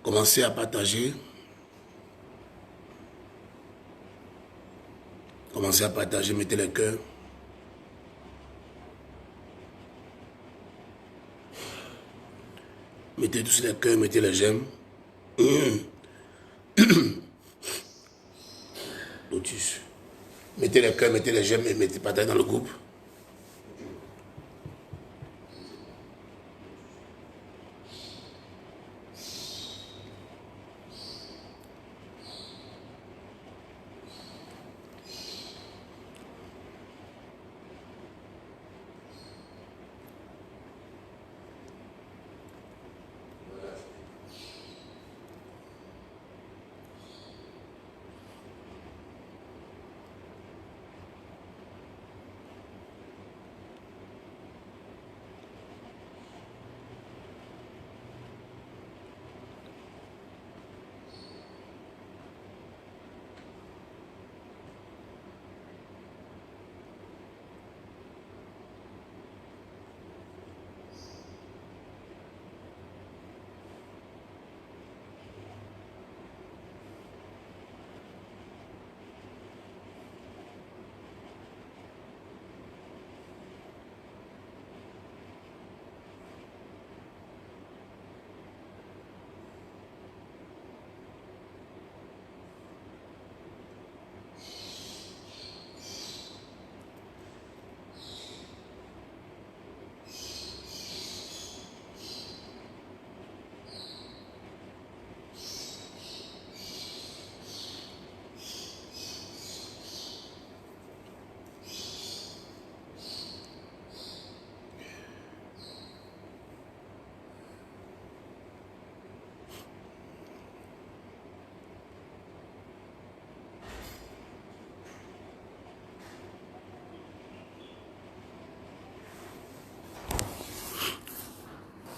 Commencez à partager. Commencez à partager, mettez les cœurs. Mettez tous les cœurs, mettez les j'aime. Lotus. Mettez les cœurs, mettez les j'aime et mettez partager dans le groupe.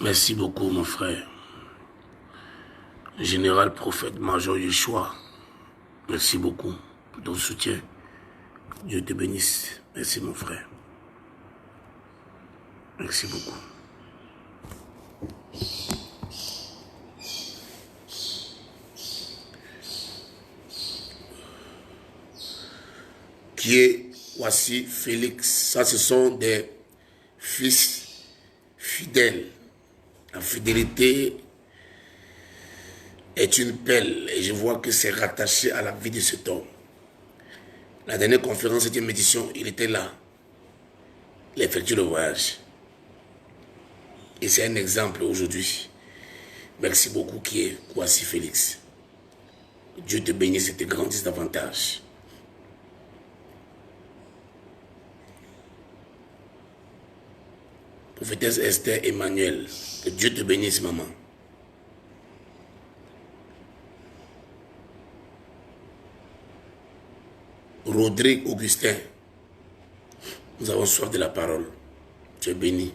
Merci beaucoup, mon frère. Général prophète major Yeshua. Merci beaucoup pour ton soutien. Dieu te bénisse. Merci mon frère. Merci beaucoup. Qui est voici Félix. Ça, ce sont des fils fidèles. La fidélité est une pelle et je vois que c'est rattaché à la vie de cet homme. La dernière conférence, 7e édition, il était là. Il a effectué le voyage. Et c'est un exemple aujourd'hui. Merci beaucoup qui est Kwasi Félix. Dieu te bénisse et te grandisse davantage. Prophétesse Esther Emmanuel, que Dieu te bénisse, maman. Rodrigue Augustin, nous avons soif de la parole. Tu es béni.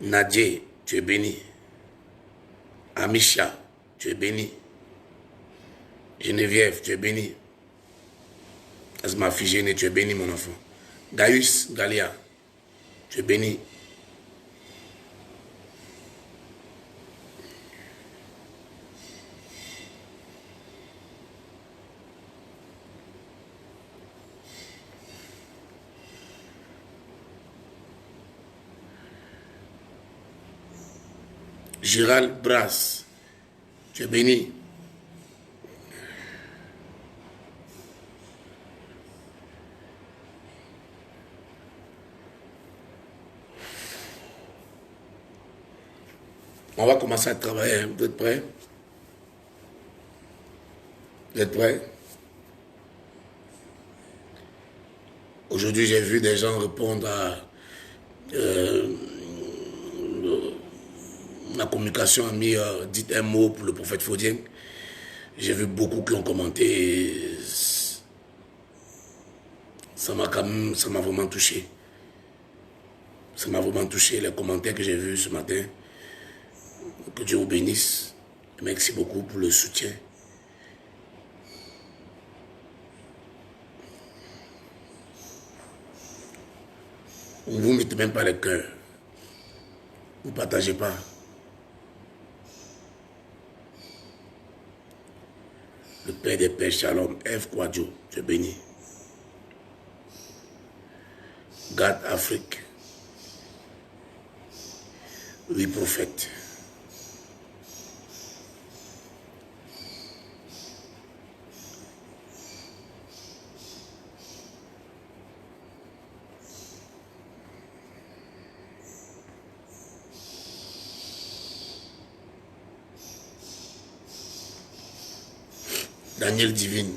Nadje, tu es béni. Amisha, tu es béni. Geneviève, tu es béni. Asma Figéné, tu es béni, mon enfant. Gaius Galia, tu es béni. Gérald Brass, tu es béni. On va commencer à travailler. Vous êtes prêts? Vous êtes prêts? Aujourd'hui, j'ai vu des gens répondre à la communication a mis, dites un mot pour le prophète Fodien. J'ai vu beaucoup qui ont commenté. Ça m'a vraiment touché. Ça m'a vraiment touché, les commentaires que j'ai vus ce matin. Que Dieu vous bénisse. Merci beaucoup pour le soutien. Vous ne mettez même pas le cœur. Vous ne partagez pas. Le Père des Pères, Shalom, F. Kwadjo, tu es béni. Garde Afrique. Oui, prophète. Daniel Divine.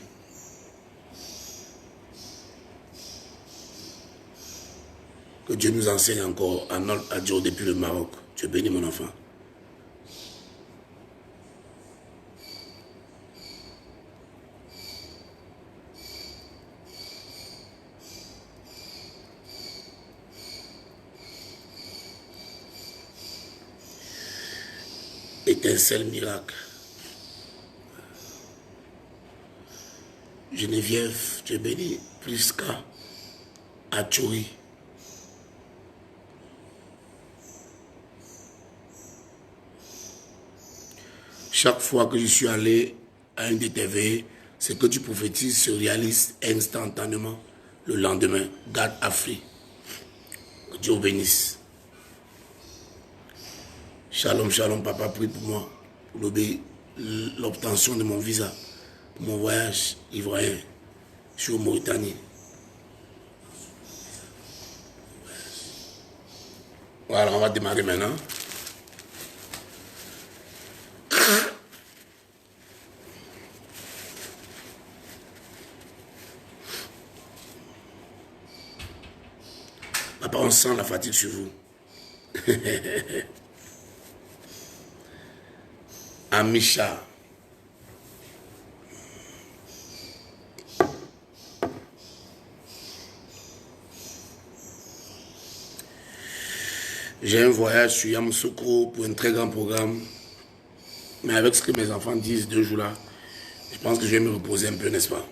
Que Dieu nous enseigne encore à Adjo depuis le Maroc. Tu es béni, mon enfant. Étincelle miracle. Geneviève, tu es béni. Priska, Achouri. Chaque fois que je suis allé à un DTV, ce que tu prophétises se réalise instantanément le lendemain. Garde Afrique. Que Dieu vous bénisse. Shalom, shalom, papa, prie pour moi, pour l'obtention de mon visa, pour mon voyage ivoirien. Je suis au Mauritanie. Voilà, on va démarrer maintenant. Papa, on sent la fatigue sur vous. Amisha. J'ai un voyage sur Yamoussoukro pour un très grand programme. Mais avec ce que mes enfants disent 2 jours là, Je pense que je vais me reposer un peu, n'est-ce pas?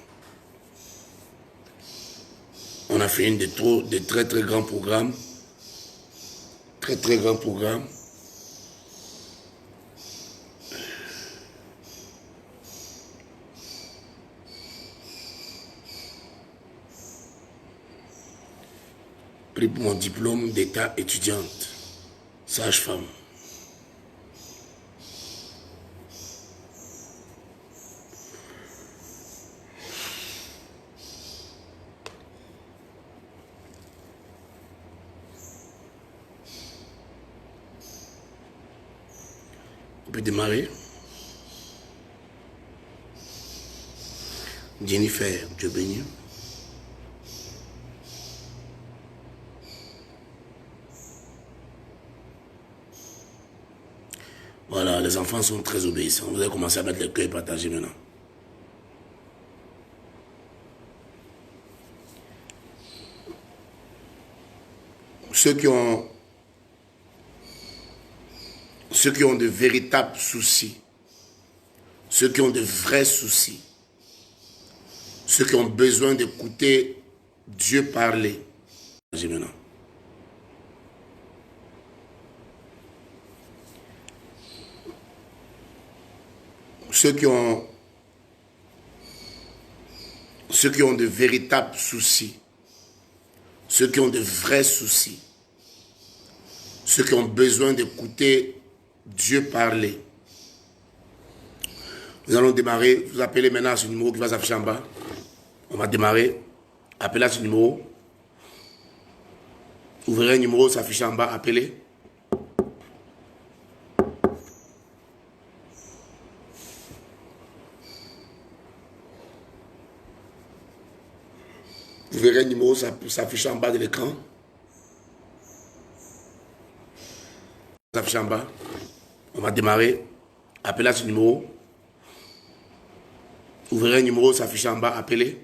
On a fait de très très grands programmes. Très très grands programmes. Pris pour mon diplôme d'état étudiante, sage-femme. On peut démarrer. Jennifer, Dieu béni. Voilà, les enfants sont très obéissants. Vous allez commencer à mettre le cœur partagé maintenant. Ceux qui ont de véritables soucis, ceux qui ont de vrais soucis, ceux qui ont besoin d'écouter Dieu parler. Maintenant. Ceux qui ont de véritables soucis, ceux qui ont de vrais soucis, ceux qui ont besoin d'écouter Dieu parler. Nous allons démarrer. Vous appelez maintenant ce numéro qui va s'afficher en bas. On va démarrer. Appelez à ce numéro. Vous verrez un numéro s'afficher en bas. Appelez. Vous verrez un numéro s'afficher en bas de l'écran. S'afficher en bas. On va démarrer. Appelez à ce numéro. Vous verrez un numéro s'afficher en bas. Appelez.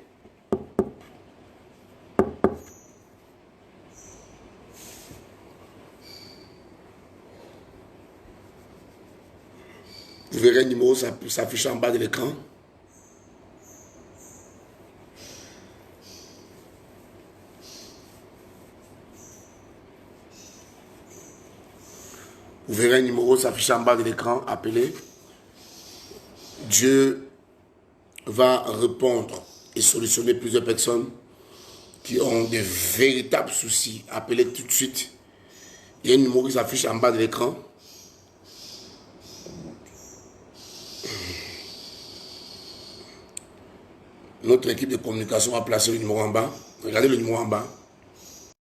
Vous verrez un numéro s'afficher en bas de l'écran. Vous verrez un numéro s'afficher en bas de l'écran. Appelez. Dieu va répondre et solutionner plusieurs personnes qui ont de véritables soucis. Appelez tout de suite. Il y a un numéro qui s'affiche en bas de l'écran. Notre équipe de communication va placer le numéro en bas. Regardez le numéro en bas.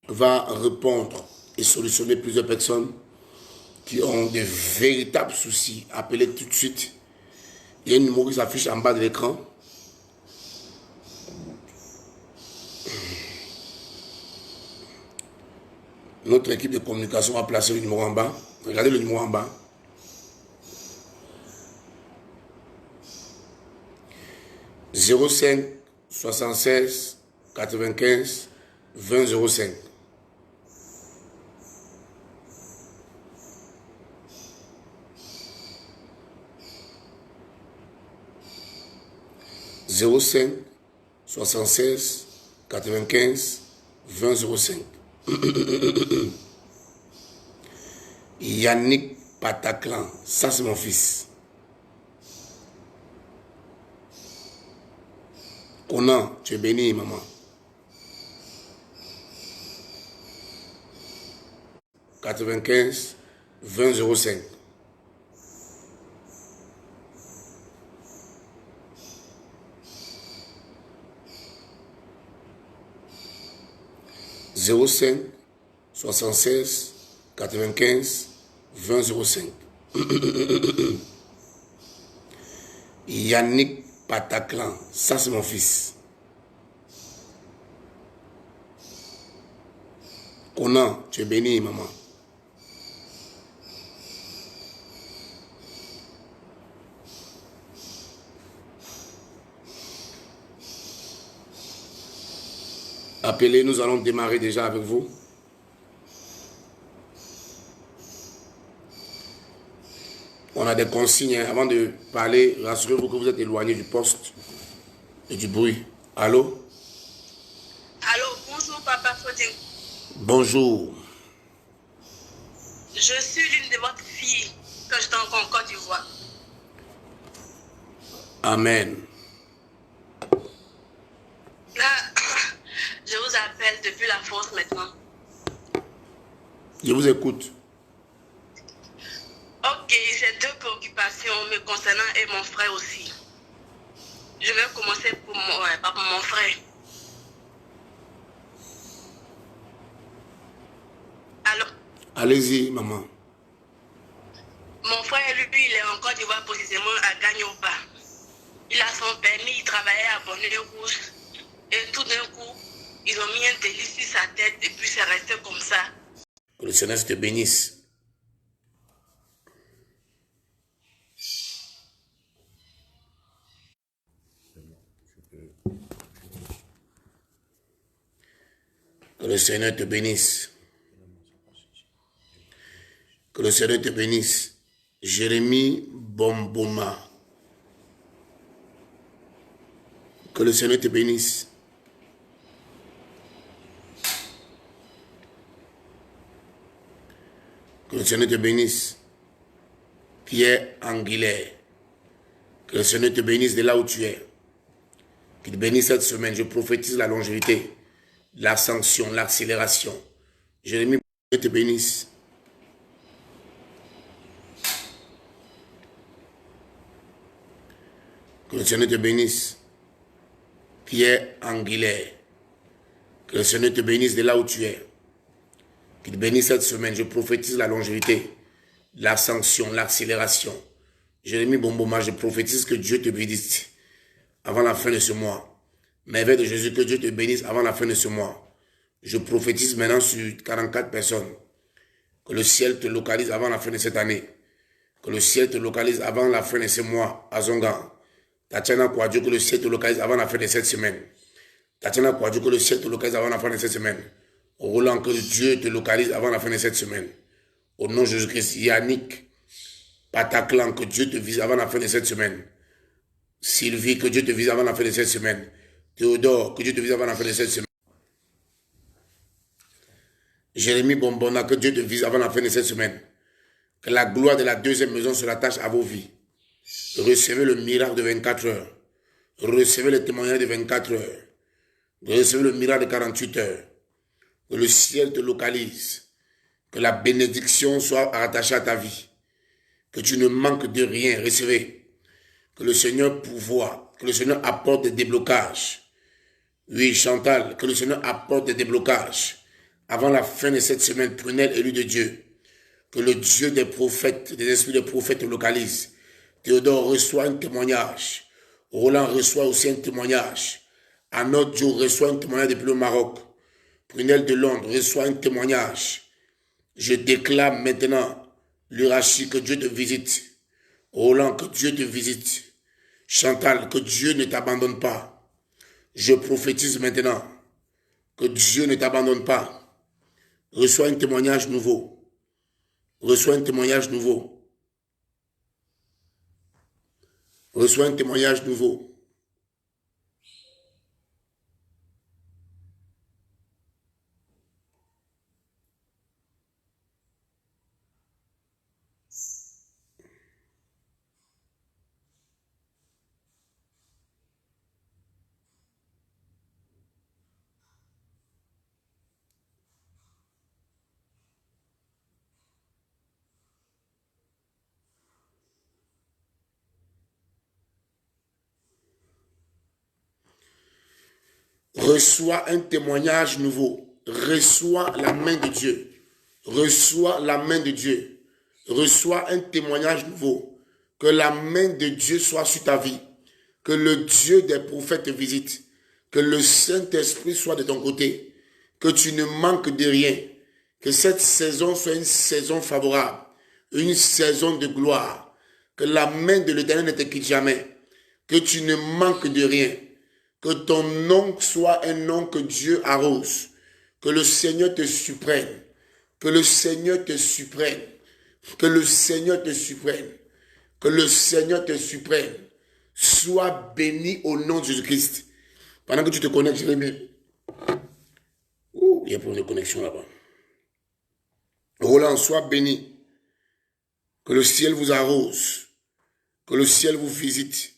Va répondre et solutionner plusieurs personnes qui ont de véritables soucis. Appelez tout de suite. Il y a un numéro qui s'affiche en bas de l'écran. Notre équipe de communication va placer le numéro en bas. Regardez le numéro en bas. « 05 76 95 20 05 » 05 76 95 20 05. Yannick Pataclan, ça c'est mon fils. Conan, tu es béni, maman. « 95 20 05. 05 76 95 20 05. Yannick Pataclan, ça c'est mon fils. Conan, tu es béni, maman. Appelez, nous allons démarrer déjà avec vous. On a des consignes. Hein. Avant de parler, rassurez-vous que vous êtes éloigné du poste et du bruit. Allô? Allô, bonjour Papa Foding. Bonjour. Je suis l'une de votre fille que je t'en en Côte d'Ivoire. Amen. Là, je vous appelle depuis la France maintenant. Je vous écoute. Ok, j'ai deux préoccupations me concernant et mon frère aussi. Je vais commencer par mon frère. Allô? Allez-y, maman. Mon frère, lui, il est en Côte d'Ivoire, précisément à Gagnoba. Il a son permis, il travaillait à Bonnet Rouge. Et tout d'un coup, ils ont mis un délit sur sa tête et puis c'est resté comme ça. Que le Seigneur te bénisse. Que le Seigneur te bénisse. Que le Seigneur te bénisse. Jérémie Bomboma. Que le Seigneur te bénisse. Que le Seigneur te bénisse. Pierre Anguillet. Que le Seigneur te bénisse de là où tu es. Qu'il te bénisse cette semaine. Je prophétise la longévité, l'ascension, l'accélération. Jérémie, que le Seigneur te bénisse. Que le Seigneur te bénisse. Pierre Anguillet. Que le Seigneur te bénisse de là où tu es. Qu'il te bénisse cette semaine. Je prophétise la longévité, l'ascension, l'accélération. Jérémie Bomboma, je prophétise que Dieu te bénisse avant la fin de ce mois. Merveille de Jésus, que Dieu te bénisse avant la fin de ce mois. Je prophétise maintenant sur 44 personnes. Que le ciel te localise avant la fin de cette année. Que le ciel te localise avant la fin de ce mois à Zonga. Tatiana Kouadjo, que le ciel te localise avant la fin de cette semaine. Tatiana Kouadjo, que le ciel te localise avant la fin de cette semaine. Roland, que Dieu te localise avant la fin de cette semaine. Au nom de Jésus-Christ, Yannick Pataclan, que Dieu te vise avant la fin de cette semaine. Sylvie, que Dieu te vise avant la fin de cette semaine. Théodore, que Dieu te vise avant la fin de cette semaine. Jérémie Bombona, que Dieu te vise avant la fin de cette semaine. Que la gloire de la deuxième maison se rattache à vos vies. Recevez le miracle de 24 heures. Recevez le témoignage de 24 heures. Recevez le miracle de 48 heures. Que le ciel te localise. Que la bénédiction soit rattachée à ta vie. Que tu ne manques de rien. Recevez. Que le Seigneur pourvoie. Que le Seigneur apporte des déblocages. Oui, Chantal, que le Seigneur apporte des déblocages. Avant la fin de cette semaine, Prunelle, élu de Dieu. Que le Dieu des prophètes, des esprits des prophètes te localise. Théodore reçoit un témoignage. Roland reçoit aussi un témoignage. Anod Dieu reçoit un témoignage depuis le Maroc. Prunelle de Londres reçoit un témoignage. Je déclare maintenant, Lurachi, que Dieu te visite. Roland, que Dieu te visite. Chantal, que Dieu ne t'abandonne pas. Je prophétise maintenant que Dieu ne t'abandonne pas. Reçois un témoignage nouveau. Reçois un témoignage nouveau. Reçois un témoignage nouveau. Reçois un témoignage nouveau. Reçois la main de Dieu. Reçois la main de Dieu. Reçois un témoignage nouveau. Que la main de Dieu soit sur ta vie. Que le Dieu des prophètes te visite. Que le Saint-Esprit soit de ton côté. Que tu ne manques de rien. Que cette saison soit une saison favorable. Une saison de gloire. Que la main de l'Éternel ne te quitte jamais. Que tu ne manques de rien. Que ton nom soit un nom que Dieu arrose. Que le Seigneur te supprenne. Que le Seigneur te supprenne. Que le Seigneur te supprenne. Que le Seigneur te supprime. Sois béni au nom de Jésus-Christ. Pendant que tu te connectes, Jérémie. Ouh, il y a un problème de connexion là-bas. Roland, sois béni. Que le ciel vous arrose. Que le ciel vous visite.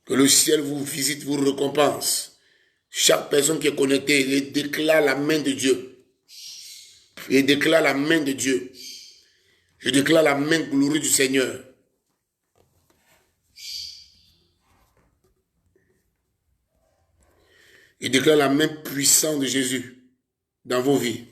Que le ciel vous visite, vous récompense. Chaque personne qui est connectée, il déclare la main de Dieu. Il déclare la main de Dieu. Je déclare la main glorieuse du Seigneur. Je déclare la main puissante de Jésus dans vos vies.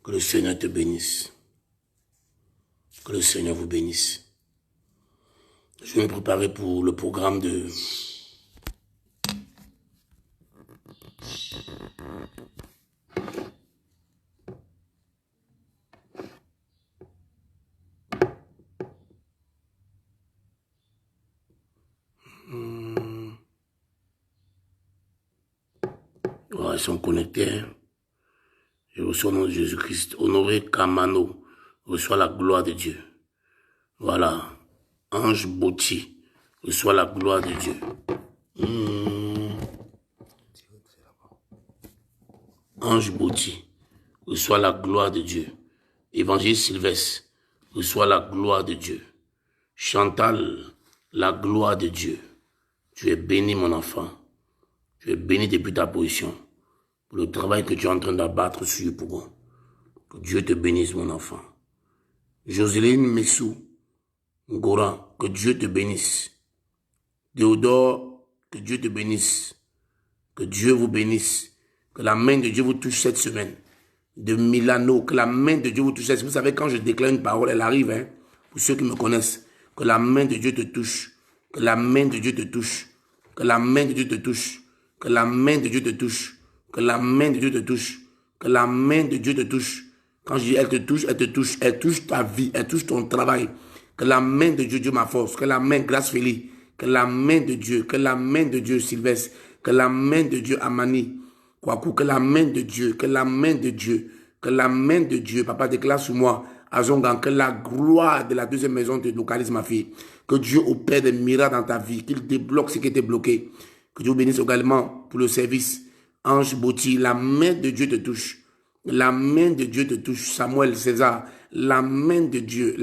Que le Seigneur te bénisse. Que le Seigneur vous bénisse. Je vais me préparer pour le programme de... Voilà, ils sont connectés. Hein. Je reçois au nom de Jésus-Christ. Honoré Kamano reçoit la gloire de Dieu. Voilà. Ange Boti reçoit la gloire de Dieu. Ange Boti reçoit la gloire de Dieu. Évangile Sylvestre reçoit la gloire de Dieu. Chantal, la gloire de Dieu. Tu es béni, mon enfant. Tu es béni depuis ta position. Pour le travail que tu es en train d'abattre sur le poumon. Que Dieu te bénisse, mon enfant. Jocelyne Messou, Goran, que Dieu te bénisse. Théodore, que Dieu te bénisse. Que Dieu vous bénisse. Que la main de Dieu vous touche cette semaine. De Milano, que la main de Dieu vous touche. Vous savez, quand je déclare une parole, elle arrive, hein, pour ceux qui me connaissent. Que la main de Dieu te touche. Que la main de Dieu te touche. Que la main de Dieu te touche. Que la main de Dieu te touche. Que la main de Dieu te touche. Que la main de Dieu te touche. Quand je dis elle te touche, elle te touche. Elle touche ta vie, elle touche ton travail. Que la main de Dieu, Dieu ma force. Que la main, grâce Félix. Que la main de Dieu, Sylvestre. Que la main de Dieu, Amani. Kwaku, que la main de Dieu, que la main de Dieu, que la main de Dieu, papa déclare sur moi, Azongan, que la gloire de la deuxième maison te localise, ma fille. Que Dieu opère des miracles dans ta vie, qu'il débloque ce qui était bloqué. Que Dieu bénisse également pour le service. Ange Boti, la main de Dieu te touche. La main de Dieu te touche. Samuel, César, la main de Dieu,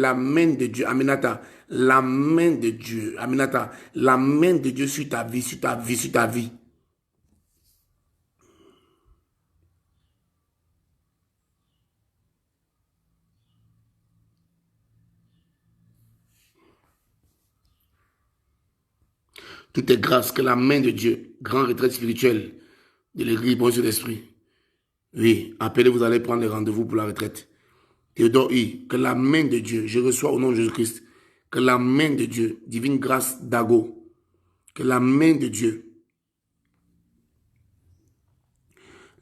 Aminata, la main de Dieu, Aminata, la main de Dieu sur ta vie, sur ta vie, sur ta vie. Tout est grâce que la main de Dieu, grand retraite spirituelle de l'église Bon Dieu d'Esprit. Oui, appelez, vous allez prendre les rendez-vous pour la retraite. Théodore I, que la main de Dieu, je reçois au nom de Jésus-Christ, que la main de Dieu, divine grâce d'Ago, que la main de Dieu,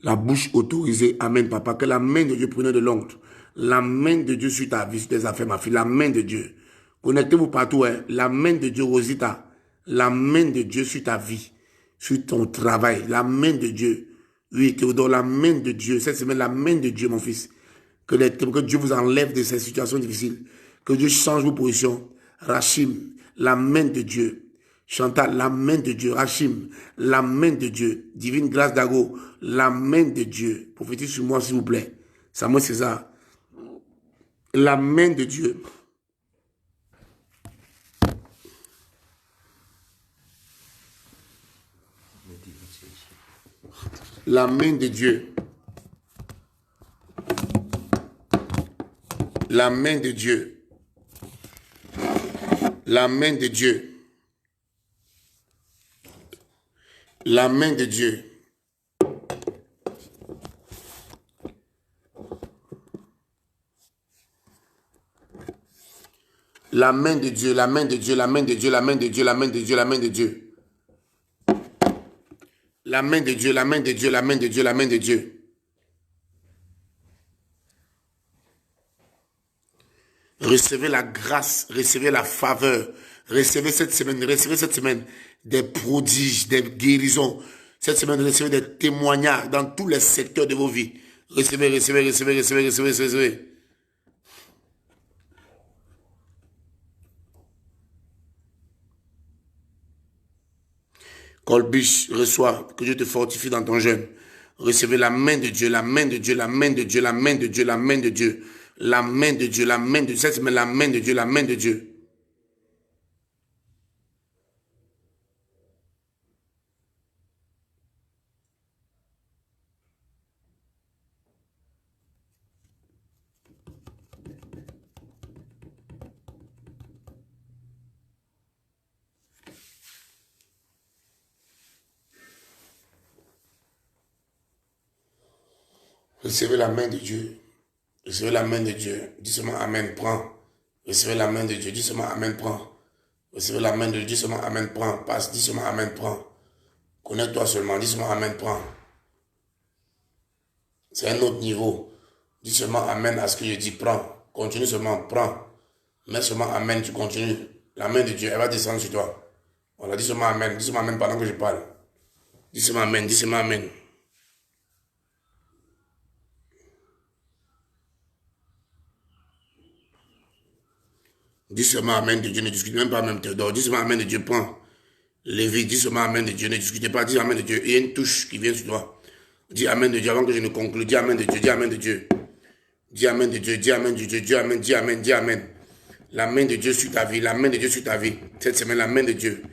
la bouche autorisée, amen papa, que la main de Dieu prenez de l'oncle, la main de Dieu sur ta vie, sur tes affaires, ma fille, la main de Dieu. Connectez-vous partout, hein, la main de Dieu, Rosita, la main de Dieu sur ta vie, sur ton travail, la main de Dieu. Oui, Théodore, la main de Dieu, cette semaine, la main de Dieu, mon fils. Que Dieu vous enlève de ces situations difficiles. Que Dieu change vos positions. Rachim, la main de Dieu. Chantal, la main de Dieu. Rachim, la main de Dieu. Divine grâce d'Ago, la main de Dieu. Prophétise sur moi, s'il vous plaît. Samuel César, la main de Dieu. La main de Dieu. La main de Dieu. La main de Dieu. La main de Dieu. La main de Dieu, la main de Dieu, la main de Dieu, la main de Dieu, la main de Dieu, la main de Dieu. La main de Dieu, la main de Dieu, la main de Dieu, la main de Dieu. Recevez la grâce, recevez la faveur, recevez cette semaine des prodiges, des guérisons. Cette semaine, recevez des témoignages dans tous les secteurs de vos vies. Recevez, recevez, recevez, recevez, recevez, recevez. Colbiche, reçois, que Dieu te fortifie dans ton jeûne. Recevez la main de Dieu, la main de Dieu, la main de Dieu, la main de Dieu, la main de Dieu. La main de Dieu, la main de Dieu. Cette semaine, la main de Dieu, la main de Dieu. Recevez la main de Dieu. Recevez la main de Dieu. Dis seulement Amen, prends. Recevez la main de Dieu. Dis seulement Amen, prends. Recevez la main de Dieu. Dis seulement Amen, prends. Passe. Dis seulement Amen, prends. Connais-toi seulement. Dis seulement Amen, prends. C'est un autre niveau. Dis seulement Amen à ce que je dis, prends. Continue seulement, prends. Mets seulement Amen, tu continues. La main de Dieu, elle va descendre sur toi. Voilà, dis seulement Amen. Dis seulement Amen pendant que je parle. Dis seulement Amen. Dis seulement Amen. Dis seulement Amen de Dieu, ne discute même pas même Théodore. Dis seulement Amen de Dieu, prends. Lévi, dis seulement Amen de Dieu, ne discutez pas, dis Amen de Dieu. Il y a une touche qui vient sur toi. Dis Amen de Dieu avant que je ne conclue. Dis Amen de Dieu, dis Amen de Dieu. Dis Amen de Dieu, dis Amen de Dieu, dis Amen, dis Amen, dis Amen. La main de Dieu sur ta vie, la main de Dieu sur ta vie. Cette semaine, la main de Dieu.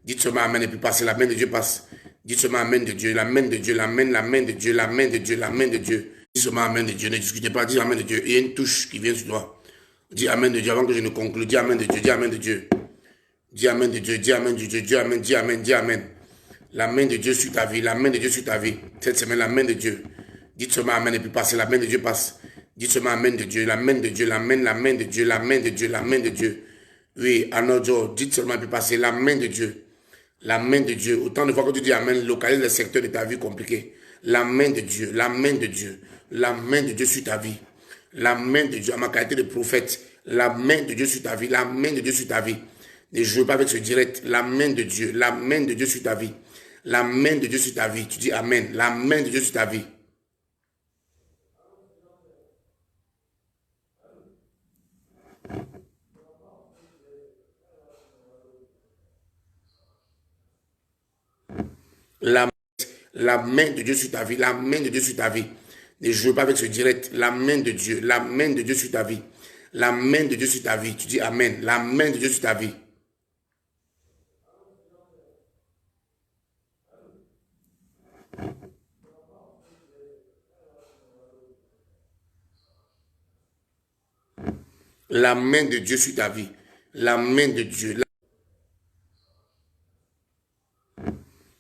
Dites seulement Amen et puis passez, la main de Dieu passe. Dites seulement Amen de Dieu, la main de Dieu, la main de Dieu, la main de Dieu, la main de Dieu. Dis seulement Amen de Dieu, ne discutez pas, dis Amen de Dieu. Il y a une touche qui vient sur toi. Dis Amen de Dieu avant que je ne conclue. Dis Amen de Dieu, dis Amen de Dieu. Dis Amen de Dieu, dis Amen de Dieu, dis Amen, dis Amen, dis Amen. La main de Dieu sur ta vie, la main de Dieu sur ta vie. Cette semaine, la main de Dieu. Dites seulement Amen et puis passez, la main de Dieu passe. Dites seulement Amen de Dieu, la main de Dieu, la main de Dieu, la main de Dieu, la main de Dieu. Oui, Anojo, dites seulement et puis passez, la main de Dieu. La main de Dieu. Autant de fois que tu dis Amen, localise le secteur de ta vie compliqué. La main de Dieu, la main de Dieu, la main de Dieu sur ta vie. La main de Dieu, à ma qualité de prophète, la main de Dieu sur ta vie, la main de Dieu sur ta vie. Ne joue pas avec ce direct, la main de Dieu sur ta vie. La main de Dieu sur ta vie. Tu dis Amen, la main de Dieu sur ta vie. La main de Dieu sur ta vie, la main de Dieu sur ta vie. Ne joue pas avec ce direct, la main de Dieu sur ta vie. La main de Dieu sur ta vie. Tu dis Amen, la main de Dieu sur ta vie. La main de Dieu sur ta vie. La main de Dieu.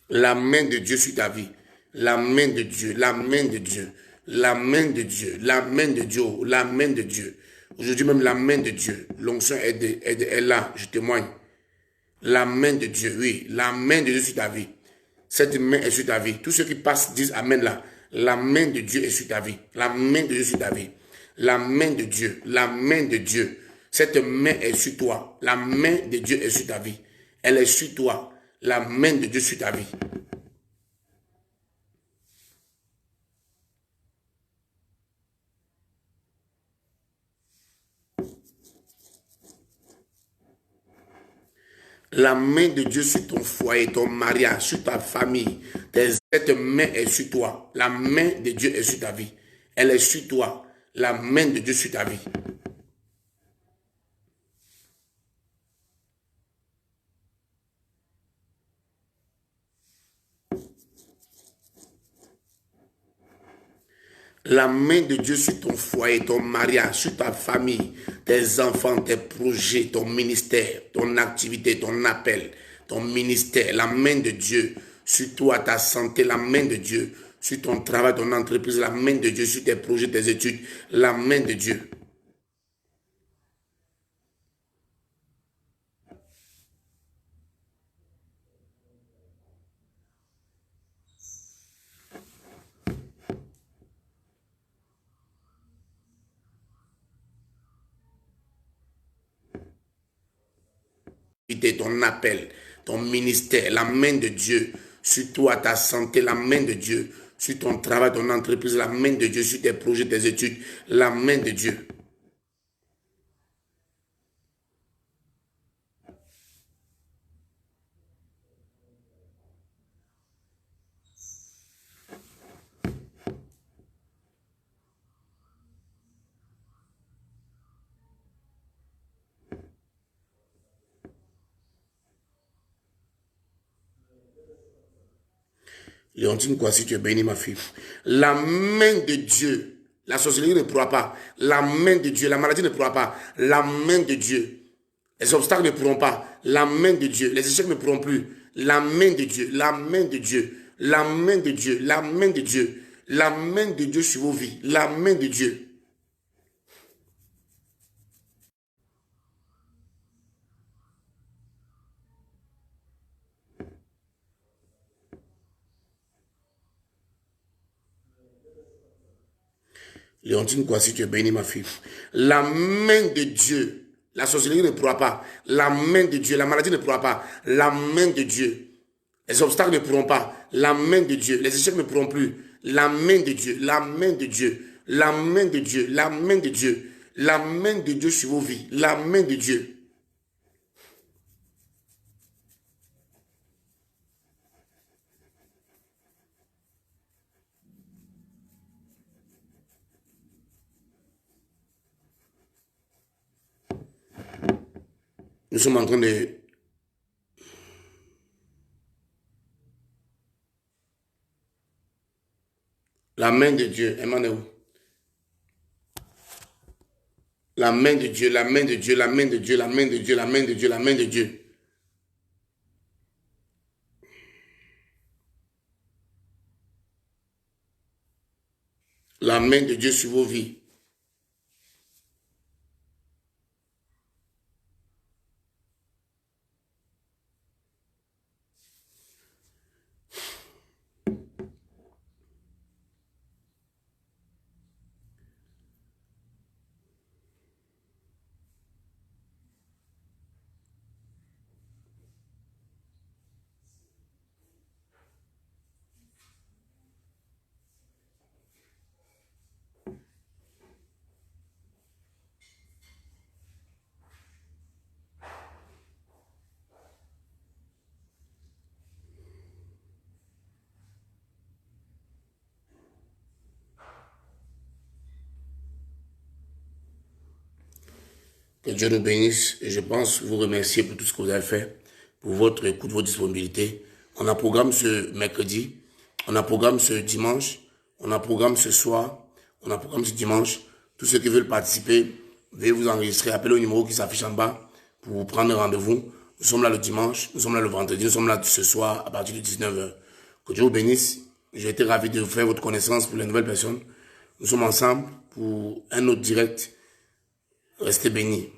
La main de Dieu sur ta vie. La main de Dieu. La main de Dieu. La main de Dieu. La main de Dieu. La main de Dieu. Aujourd'hui même la main de Dieu. L'onction est là. Je témoigne. La main de Dieu. Oui. La main de Dieu sur ta vie. Cette main est sur ta vie. Tous ceux qui passent disent Amen là. La main de Dieu est sur ta vie. La main de Dieu sur ta vie. La main de Dieu. La main de Dieu. Cette main est sur toi. La main de Dieu est sur ta vie. Elle est sur toi. La main de Dieu sur ta vie. La main de Dieu sur ton foyer, ton mariage, sur ta famille. Cette main est sur toi. La main de Dieu est sur ta vie. Elle est sur toi. La main de Dieu sur ta vie. La main de Dieu sur ton foyer, ton mariage, sur ta famille, tes enfants, tes projets, ton ministère, ton activité, ton appel, ton ministère. La main de Dieu sur toi, ta santé, la main de Dieu sur ton travail, ton entreprise, la main de Dieu sur tes projets, tes études, la main de Dieu. Ton appel, ton ministère, la main de Dieu sur toi, ta santé, la main de Dieu sur ton travail, ton entreprise, la main de Dieu sur tes projets, tes études, la main de Dieu. Léontine Kwasi, tu es bénie, ma fille. La main de Dieu, la sorcellerie ne pourra pas. La main de Dieu, la maladie ne pourra pas. La main de Dieu, les obstacles ne pourront pas. La main de Dieu, les échecs ne pourront plus. La main de Dieu, la main de Dieu, la main de Dieu, la main de Dieu, la main de Dieu sur vos vies. La main de Dieu. Léontine Kwasi, tu es bénie, ma fille. La main de Dieu, la sorcellerie ne pourra pas. La main de Dieu, la maladie ne pourra pas. La main de Dieu, les obstacles ne pourront pas. La main de Dieu, les échecs ne pourront plus. La main de Dieu, la main de Dieu, la main de Dieu, la main de Dieu, la main de Dieu sur vos vies. La main de Dieu. Nous sommes en train de... La main de Dieu, Emmanuel. La main de Dieu, la main de Dieu, la main de Dieu, la main de Dieu, la main de Dieu, la main de Dieu. La main de Dieu sur vos vies. Que Dieu nous bénisse et je pense vous remercier pour tout ce que vous avez fait, pour votre écoute, votre disponibilité. On a programme ce mercredi, on a programme ce dimanche, on a programme ce soir, on a programme ce dimanche. Tous ceux qui veulent participer, veuillez vous enregistrer, appelez au numéro qui s'affiche en bas pour vous prendre rendez-vous. Nous sommes là le dimanche, nous sommes là le vendredi, nous sommes là ce soir à partir de 19h. Que Dieu vous bénisse. J'ai été ravi de faire votre connaissance pour les nouvelles personnes. Nous sommes ensemble pour un autre direct. Restez bénis.